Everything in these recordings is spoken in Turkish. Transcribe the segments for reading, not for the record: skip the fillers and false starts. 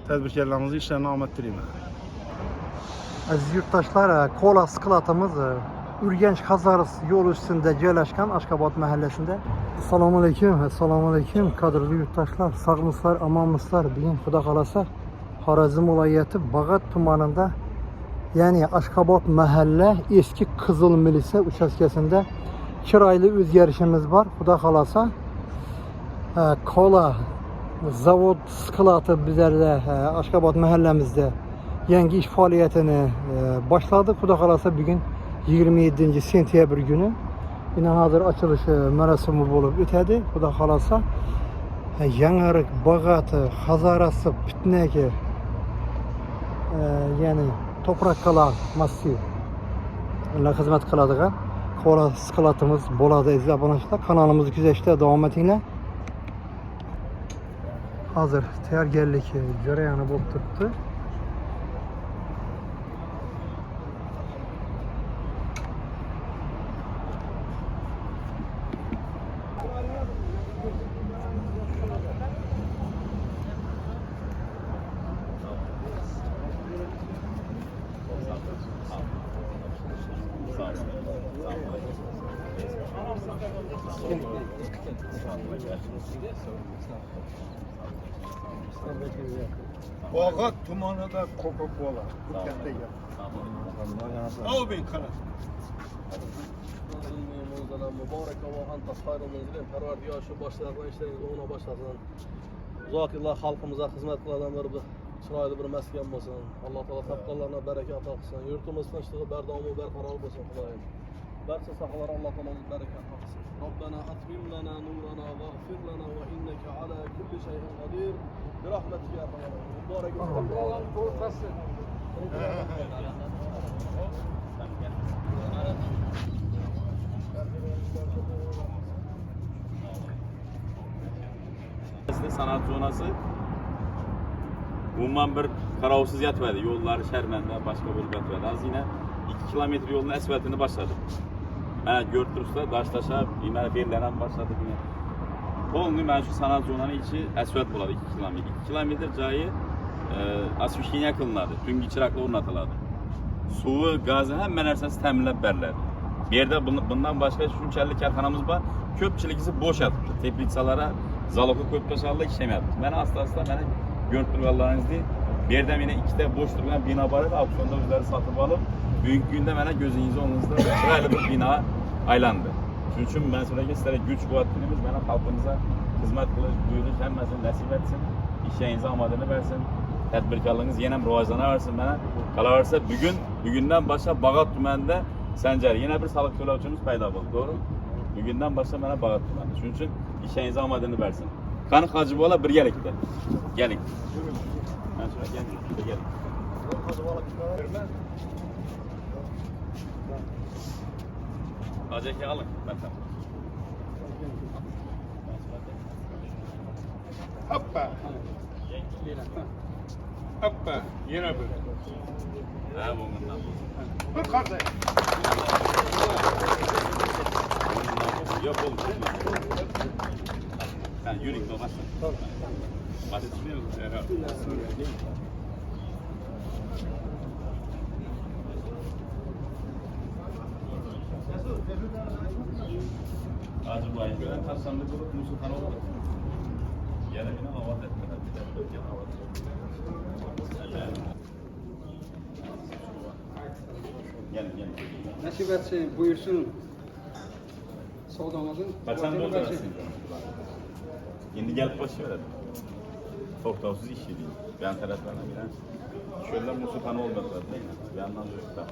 tədbirkarlarımızın işlərini amət diləyim. Aziz yurttaşlar, Kola skılatımız Ürgenç Hazarız yol üstünde yerleşken Aşkabat mahallesinde. Selamun Aleyküm, Selamun Aleyküm kadrlı yurttaşlar, sağlıklar, amanlıklar. Bugün Xuda kalasa Harazım vilayeti Bağat tumanında, yani Aşkabat mahalle eski Kızıl Milise uçaskesinde kiraylı özgürüşümüz var. Xuda kalasa Kola zavod skılatı bizlerle Aşkabat mahallemizde yeni iş faaliyetini başladı. Xuda kalasa bugün 27 sentyabr günü yine hazır açılışı merasimi bulup ötedi. Xuda kalasa Yanarık, Bağatı, Hazarası, Pitneki yani toprak kala massiv hizmet kıladığı Kola skılatımız boladı aziz abonachlar. Kanalımızı güzeşte devam etinler. Hazır tayyorgarlik jarayoni bo'lib turibdi. Bağat tumanında Coca-Cola. Bu kente gel. Al bin kanat. Mübarek Allah'ın tasarruf edilin. Perverdigar şu başlarına işlerinizi ona başlasın. Uzak yıllar halkımıza hizmet kılanlar bir çıraylı bir mesken olsun. Allah Teala tapkalarına bereket aksın. Yurtumuz tinçliği berdamı berqarar olsun Xudoyim. Barcha sahalar Allah Teala'nın bereket aksın. Rabbena atmim lana nurana vaghfir lana ve inneke ala kulli şeyin kadir. Bir rahmetike ya Rabbi. Mübarek Allah'ın korkası. Sanat zonası umuman bir karavsız yatmadı. Yolları şermende, başka bölüm yatmadı. Az yine 2 kilometre yolun asfaltını başladık. Evet, görüntüsü Daştaş'a yine belirlenen başladık yine. Onun ben şu sanat zonanın içi asfalt buladı 2 kilometre. 2 kilometre cayı asfişkiye yakınladı. Tüm geçirakla ornatıladı. Suyu, gazı hemen erseniz teminlep berler. Bir yerde bundan başka şunçerli kerkanamız var. Köpçülükisi boş yatıptı. Teplitsalara Zaloklu Köptaşarlı işlemiyorduk. Ben asla beni görüntüleriniz değil. Bir yerden yine 2 de boş duran bina var ve auksyonda üzeri satıp alıp büyük günde bana gözünüzü onunuzda sırayla bir bina aylandı. Çünkü ben sürekli sizlere güç kuvvetlerimiz bana halkımıza hizmet kılıç, buyuruş hemmesini nasip etsin. İşlerinize amadını versin. Tedbirkarlığınız yenem rivajlana versin bana. Kalavarsa bugünden başa Bağat Tümen'de Sencer yine bir sağlık çalışmamız payda oldu. Doğru mu? Bugünden başla bana Bağat Tümen'de. Çünkü işlerinize amadını versin. Kanık Hacı Bola bir gelik de. Gelik. Ben şöyle gelin. Hacı'yı alın. Bakın. Hoppa. Hoppa. Yine bir. Ha bundan. Bu kardeş. Yok oğlum. Sen yürü dolaşsın. Basit düşünüyor musun? Hacı bu ayı gören taşlandı bulup Musu Kanı oldu. Yine avat ettiler. Bir de avat Gel. Nasip etsin, buyursun. Savdanızın. Kaçan da olacaksın. Şimdi gelip başı verelim. Toktavsız iş yediğim. Ben taraflarına giren. Şöyle Musu Kanı olmadılar değil mi? Bir yandan da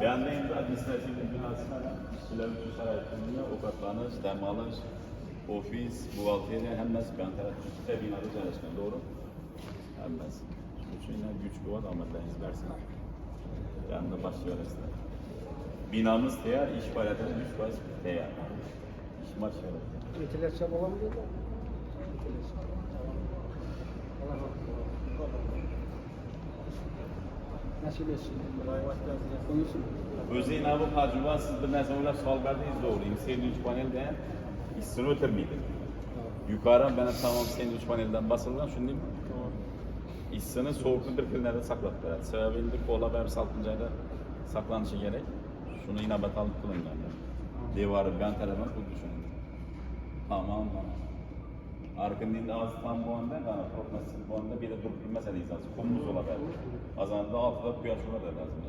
Beğendiğiniz administratif binasına işçilerin şarayetinde avukatlarınız, dermalınız, ofis, buhalteriye hemmesi ben tarafından binada çalışkan, doğru? Hemmesi. Üçün güç kuvvet amelleriniz versin. Yani de başlıyor aslında. Binamız teyar, iş faaliyetimiz 100% teyar. İş maşallah. Ventilasyon olan mı dedi? Nasip etsin. Konuşsun. Özdeyin abi Hacıva siz bir nəsə olar sual verdiniz doğru. Sandviç panelde hissini ötürmeydi. Yukarı ben tamam sandviç panelden basılgan şimdi hissini soğuklu bir filmlerde sakladılar. Sebebinde kola ve saltıncayla saklanışı gerek. Şunu inabet alıp kılıngan. Devarı ben tarafından bu düşünün. Tamam. Arkasında az tam bu anda, profesyonel bu anda bir de durup bilmeseniz lazım. Kumuz olabilir. Azanda altıda kuyaşlar da lazım.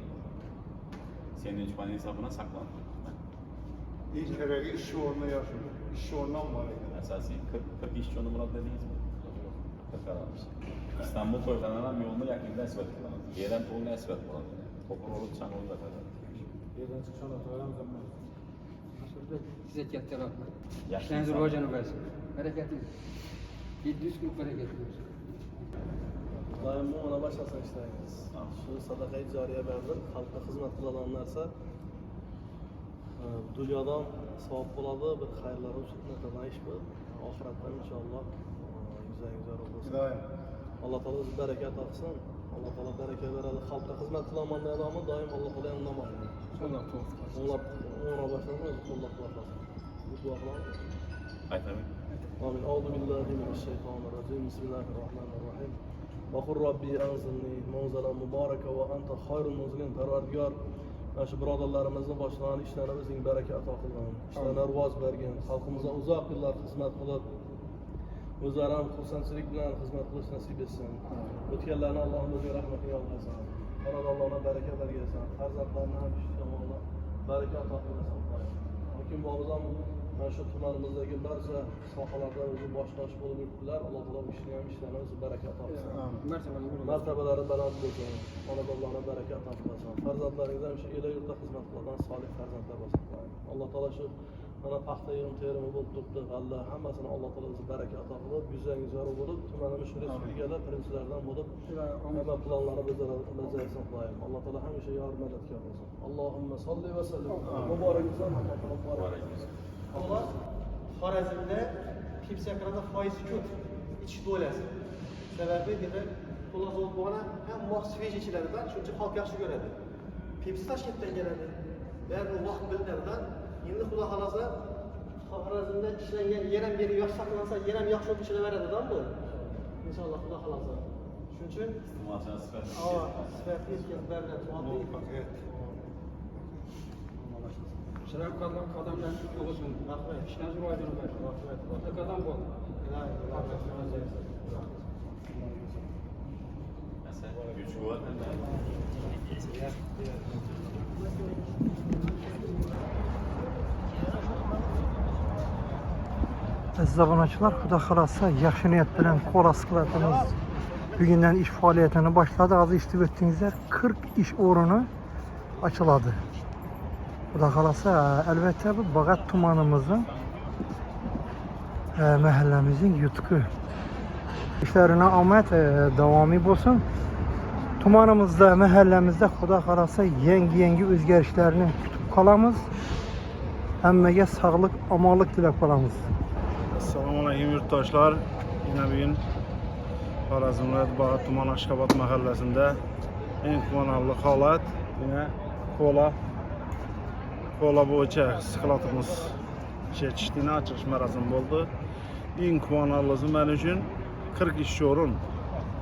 Senin üç panel hesabına saklan. İlk kere iş yoğunluğu yaşıyor. İş yoğunluğu var. Esası 40 iş yolu Murat dediğiniz mi? 40 almış. İstanbul Toylanan yolunu yakında esvet kullanır. Yerden toğunu esvet kullanır. Toprolu çamurlu da kadar. Yerden çıkışan atlarım zaman. Size kette rahmet. Yaşlı İşlerinizi insan. rocanı versin. Bereketli. 700 gün bereketli olsun. Daim ona başlasın işleriniz. Şu sadaka-i cariye verdim. Halka hizmet kılanlarsa dünyadan savab buladı, bir hayırları uçutmaktan iş bu. Ahiretten inşallah güzel olursun. Allah Teala bizi bereket aksın. Allah Teala bereket veradi. Halka hizmet kılamanın adamı daim Allah Teala yanında mahkum. Ona başlasın, Allah başlasın. Bu dua kılan. Aytabi. آمين أعوذ بالله من الشيطان الرجيم بسم الله الرحمن الرحيم وقل ربي أنزلني منزلا مباركا وأنت خير المنزلين Parvardigar şu birodarlarimizning boshlagan ishlarimizning baraka ato qilgin, ishlarga rivoj bergin, xalqimizga uzoq yillar xizmat qilib, o'zlari ham xursandchilik bilan xizmat qilish nasib etsin. O'tganlarni Allohim o'ziga rahmatiga olsin. Xonadonlarga baraka bergin, farzandlarni ham shu tomonda baraka ato qilsin. Lekin bog'zam şu tumanimizdagi barcha sohalarda o'zi boshqash bo'lib yuribdilar. Alloh taolo ishlarni o'zi barakat olsin. Martabalari baland bo'lsin. Xonadonlarga barakat olsin. Farzandlaringiz ham shu el yurtda xizmat qiladigan solih farzandlar bo'lsin. Alloh taolo shu mana paxta yig'im terimi bo'lib turibdi. G'alla hammasini Alloh taolo o'zi barakat olib, yuzangiz yorug' bo'lib, tumanimiz shu respublikada birinchilardan bo'lib, hamma planlarni bajarsin qo'yayim. Alloh taolo hamisha yor madadkor bo'lsin. Allohumma solli va sallim. Muborak bo'lsin. Allah Xorazmda Pipsakrada foizi ko'p, ichish do'lasi. Sababi demak, pulazol bo'lgani ham moq sveji ichiladidan, shuncha xalq yaxshi ko'radi. Pipsi Toshkentdan keladi. Bari vaqt bilinadidan, endi xudo xolasa Xorazmda ishlangan yer ham beri yosh saqlansa, yer ham yaxshi bo'lib ishlaveradidan bu. Inshaalloh xudo xolasa. Shuning uchun Maşallah süper. sifatli yetkazib Muvaffaqiyat. Şeref kadamdan olsun. Rahmet. İşlerinizi rocanı versin. Rahmet. Kadam bol. Mesela güç kuvvet Aziz abonachilar, xudo xolasa yaxshi niyat bilan qo'la skladimiz bugundan ish faoliyatini boshladi. Hozir eshitib o'tdingizlar, 40 ish o'rni ochiladi. Xudo xolasa albatta bu Bag'at tumanimizning mahallamizning yutqi. İşlerine omad davomiy bo'lsin. Tumanimizda, mahallamizda xudo xolasa yangi o'zgarishlarni kutib qolamiz. Hammaga sog'lik, omonlik tilab qolamiz. Assalomu alaykum yurtdoshlar. Yine bugün Xorazm viloyati Bag'at tumani Ashxobod mahallasida eng quvonarli holat yine kola bo'yicha skladimiz ishlatishni ochilish marosimi bo'ldi. Eng quvonarlisi men uchun 40 ish o'rin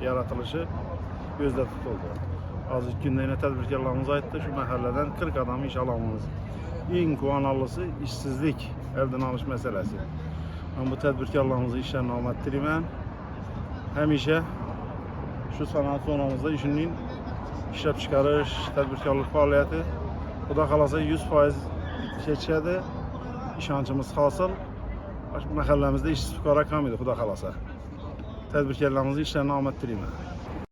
yaratilishi ko'zda tutildi. Hozir kunda yine tadbirkorlarimiz aytdi, şu mahalladan 40 adam ish olamiz. Eng quvonarlisi ishsizlik eldan olish masalasi. Ben bu tədbirkarlarımızı işlerine omad tilayman. Həmişə şu sanat zonamızda işinin işləp çıxarış, tədbirkarlıq fəaliyyəti xuda xalasa 100% keçədi. İşancımız hasıl. Məhəlləmizdə işsiz fuqara kam idi xuda xalasa. Tədbirkarlarımızı işlerine omad tilayman.